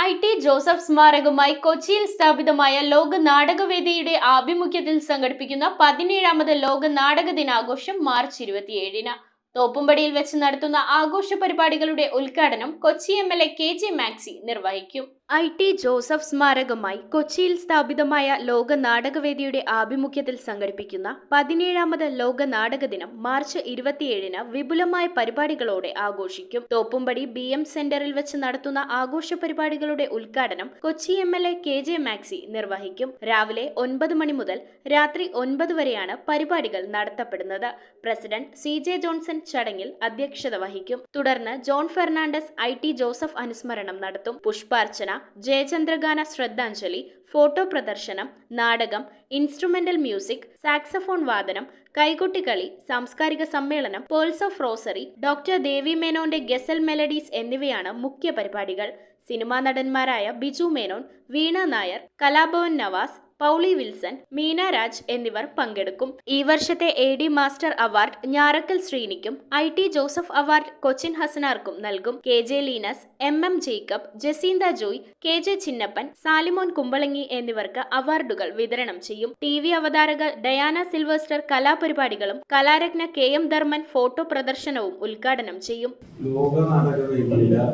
IT. Joseph സ്മാരകമായി കൊച്ചിയിൽ സ്ഥാപിതമായ ലോക നാടകവേദിയുടെ ആഭിമുഖ്യത്തിൽ സംഘടിപ്പിക്കുന്ന 17ാമത് ലോക നാടക ദിനാഘോഷം മാർച്ച് 27-ന് തോപ്പുംപടിയിൽ വെച്ച് നടത്തുന്ന ആഘോഷ പരിപാടികളുടെ ഉദ്ഘാടനം കൊച്ചി എം.എൽ.എ. കെ.ജെ. മാക്സി നിർവഹിക്കും. ഐ.ടി. ജോസഫ് സ്മാരകമായി കൊച്ചിയിൽ സ്ഥാപിതമായ ലോക നാടകവേദിയുടെ ആഭിമുഖ്യത്തിൽ സംഘടിപ്പിക്കുന്ന 17ാമത് ലോക നാടക ദിനം മാർച്ച് 27-ന് വിപുലമായ പരിപാടികളോടെ ആഘോഷിക്കും. തോപ്പുംപടി BM സെന്ററിൽ വെച്ച് നടത്തുന്ന ആഘോഷ പരിപാടികളുടെ ഉദ്ഘാടനം കൊച്ചി എം.എൽ.എ. കെ.ജെ. മാക്സി നിർവഹിക്കും. രാവിലെ 9 മണി മുതൽ രാത്രി 9 വരെയാണ് പരിപാടികൾ നടത്തപ്പെടുന്നത്. പ്രസിഡന്റ് CJ ജോൺസൺ ചടങ്ങിൽ അധ്യക്ഷത വഹിക്കും. തുടർന്ന് ജോൺ ഫെർണാണ്ടസ് ഐ.ടി. ജോസഫ് അനുസ്മരണം നടത്തും. പുഷ്പാർച്ചന, ജയചന്ദ്രഗാന ശ്രദ്ധാഞ്ജലി, ഫോട്ടോ പ്രദർശനം, നാടകം, ഇൻസ്ട്രുമെന്റൽ മ്യൂസിക്, സാക്സഫോൺ വാദനം, കൈകൊട്ടിക്കളി, സാംസ്കാരിക സമ്മേളനം, pearls of rosary, doctor Devi മേനോന്റെ ഗസൽ മെലഡീസ് എന്നിവയാണ് മുഖ്യ പരിപാടികൾ. സിനിമാ നടന്മാരായ ബിജു മേനോൻ, വീണ നായർ, കലാഭവൻ നവാസ്, പൗളി വിൽസൺ, മീന രാജ് എന്നിവർ പങ്കെടുക്കും. ഈ വർഷത്തെ AD മാസ്റ്റർ അവാർഡ് ഞാറക്കൽ ശ്രീനിക്കും ഐ.ടി. ജോസഫ് അവാർഡ് കൊച്ചിൻ ഹസനാർക്കും നൽകും. KJ Linus, MM Jacob, Jacintha Joy, KJ Chinnappan, Salimon Kumbalangi എന്നിവർക്ക് അവാർഡുകൾ വിതരണം ചെയ്യും. TV അവതാരക ഡയാന സിൽവസ്റ്റർ കലാപരിപാടികളും കലാരത്ന KM ധർമ്മൻ ഫോട്ടോ പ്രദർശനവും ഉദ്ഘാടനം ചെയ്യും. ലോക നാടകവേദിയുടെ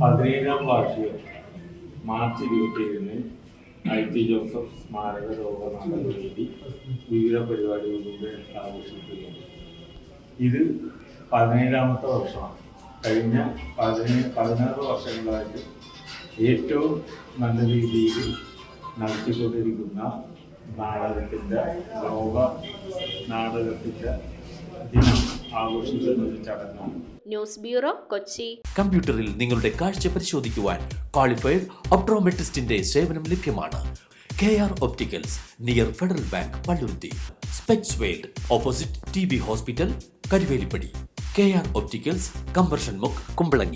17ാം വാർഷികം മാർച്ച് 27-ന് ഐ.ടി. ജോസഫ് സ്മാരക ലോക നാടകവേദി വിവിധ പരിപാടികളിലൂടെ ആഘോഷിക്കുകയാണ്. ഇത് 17ാമത്തെ വർഷമാണ്. കഴിഞ്ഞ 16 വർഷങ്ങളായിട്ട് ഏറ്റവും നല്ല രീതിയിൽ നടത്തിക്കൊണ്ടിരിക്കുന്ന നാടകത്തിൻ്റെ ലോക നാടകത്തിൻ്റെ ദിനം ആഘോഷിക്കുന്ന ഒരു ചടങ്ങാണ്. News bureau, Kochi. കമ്പ്യൂട്ടറിൽ നിങ്ങളുടെ കാഴ്ച പരിശോധിക്കുവാൻ ക്വാളിഫൈഡ് ഒപ്ട്രോമെട്രിസ്റ്റിന്റെ സേവനം ലഭ്യമാണ്. KR opticals, near federal bank, Palluruthy. Specs world, opposite TB hospital, Karuvelippady. KR opticals, combustion മുക്ക്, കുമ്പളങ്ങി.